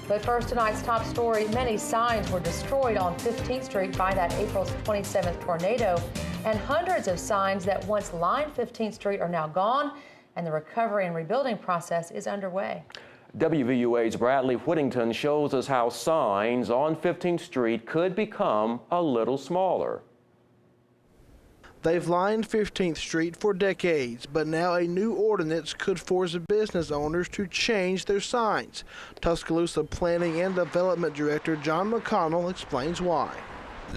But first, tonight's top story, many signs were destroyed on 15th Street by that April 27th tornado, and hundreds of signs that once lined 15th Street are now gone, and the recovery and rebuilding process is underway. WVUA's Bradley Whittington shows us how signs on 15th Street could become a little smaller. They've lined 15th Street for decades, but now a new ordinance could force business owners to change their signs. Tuscaloosa Planning and Development Director John McConnell explains why.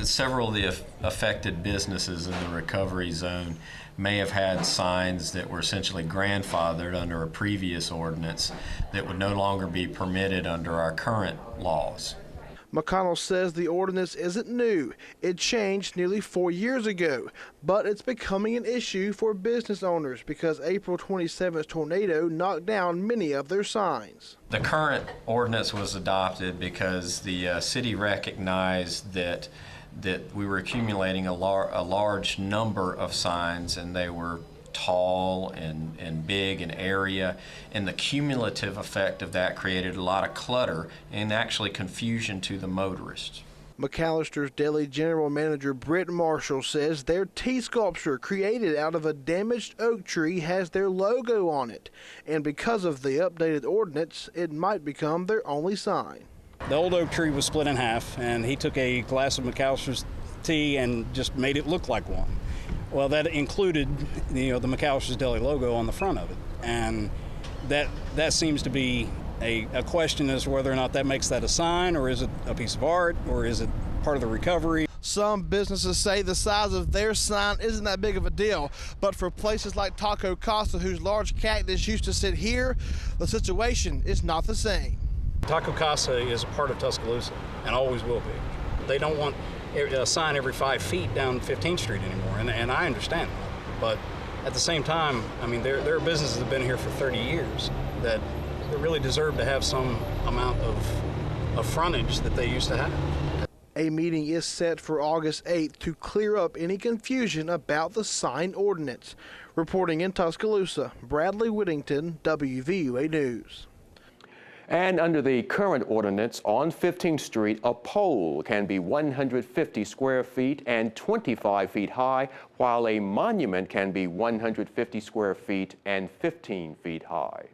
Several of the affected businesses in the recovery zone may have had signs that were essentially grandfathered under a previous ordinance that would no longer be permitted under our current laws. McConnell says the ordinance isn't new. It changed nearly 4 years ago, but it's becoming an issue for business owners because April 27th tornado knocked down many of their signs. The current ordinance was adopted because the city recognized that we were accumulating a large number of signs, and they were tall and big in area, and the cumulative effect of that created a lot of clutter and actually confusion to the motorists. McAllister's Deli General Manager Britt Marshall says their T-sculpture created out of a damaged oak tree has their logo on it, and because of the updated ordinance, it might become their only sign. The old oak tree was split in half, and he took a glass of McAllister's tea and just made it look like one. Well, that included, the McAllister's Deli logo on the front of it, and that seems to be a question as to whether or not that makes that a sign, or is it a piece of art, or is it part of the recovery. Some businesses say the size of their sign isn't that big of a deal, but for places like Taco Casa, whose large cactus used to sit here, the situation is not the same. Taco Casa is a part of Tuscaloosa and always will be. They don't want a sign every 5 feet down 15th Street anymore, and I understand that. But at the same time, I mean, there are businesses that have been here for 30 years that really deserve to have some amount of frontage that they used to have. A meeting is set for August 8th to clear up any confusion about the sign ordinance. Reporting in Tuscaloosa, Bradley Whittington, WVUA News. And under the current ordinance, on 15th Street, a pole can be 150 square feet and 25 feet high, while a monument can be 150 square feet and 15 feet high.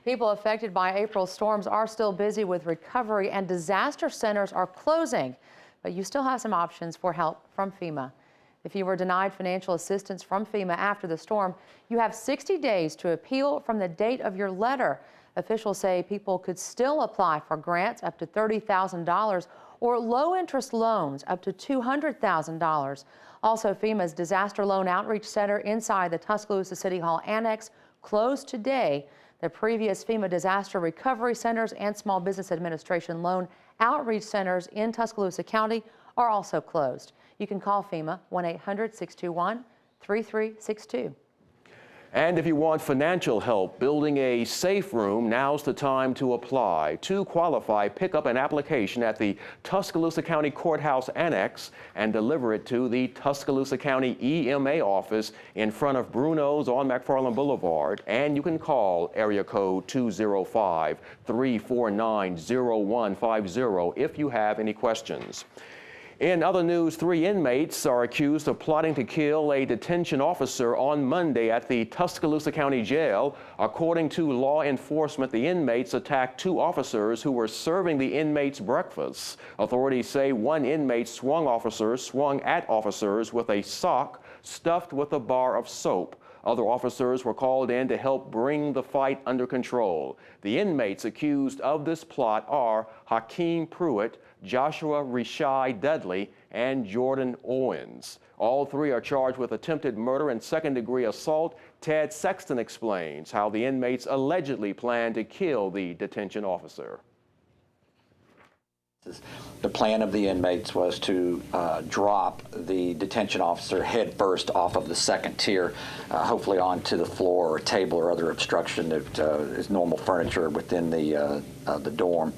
People affected by April storms are still busy with recovery, and disaster centers are closing, but you still have some options for help from FEMA. If you were denied financial assistance from FEMA after the storm, you have 60 days to appeal from the date of your letter. Officials say people could still apply for grants up to $30,000 or low-interest loans up to $200,000. Also, FEMA's Disaster Loan Outreach Center inside the Tuscaloosa City Hall Annex closed today. The previous FEMA Disaster Recovery Centers and Small Business Administration Loan Outreach Centers in Tuscaloosa County are also closed. You can call FEMA 1-800-621-3362. And if you want financial help building a safe room, now's the time to apply. To qualify, pick up an application at the Tuscaloosa County Courthouse Annex and deliver it to the Tuscaloosa County EMA office in front of Bruno's on McFarland Boulevard. And you can call area code 205-349-0150 if you have any questions. In other news, 3 inmates are accused of plotting to kill a detention officer on Monday at the Tuscaloosa County Jail. According to law enforcement, the inmates attacked 2 officers who were serving the inmates breakfast. Authorities say 1 inmate swung at officers with a sock stuffed with a bar of soap. Other officers were called in to help bring the fight under control. The inmates accused of this plot are Hakeem Pruitt, Joshua Rishai Dudley, and Jordan Owens. All 3 are charged with attempted murder and second-degree assault. Ted Sexton explains how the inmates allegedly planned to kill the detention officer. The plan of the inmates was to drop the detention officer head first off of the 2nd tier, hopefully onto the floor or table or other obstruction that is normal furniture within the dorm.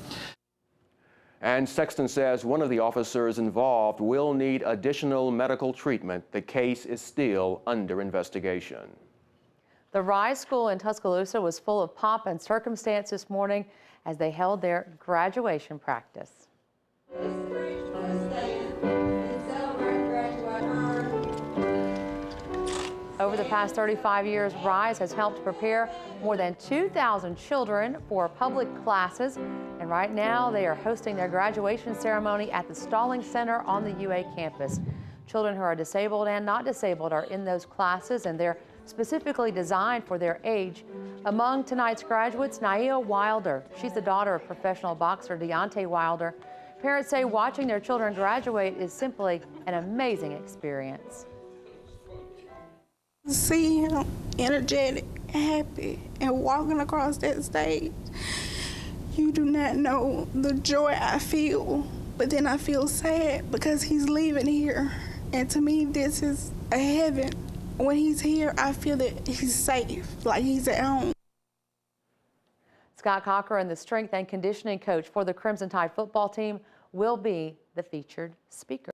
And Sexton says one of the officers involved will need additional medical treatment. The case is still under investigation. The Rise School in Tuscaloosa was full of pomp and circumstance this morning as they held their graduation practice. Over the past 35 years, Rise has helped prepare more than 2,000 children for public classes. And right now, they are hosting their graduation ceremony at the Stalling Center on the UA campus. Children who are disabled and not disabled are in those classes, and they're specifically designed for their age. Among tonight's graduates, Naia Wilder. She's the daughter of professional boxer Deontay Wilder. Parents say watching their children graduate is simply an amazing experience. See him energetic, happy, and walking across that stage, you do not know the joy I feel, but then I feel sad because he's leaving here. And to me, this is a heaven. When he's here, I feel that he's safe, like he's at home. Scott Cochran, the strength and conditioning coach for the Crimson Tide football team, will be the featured speaker.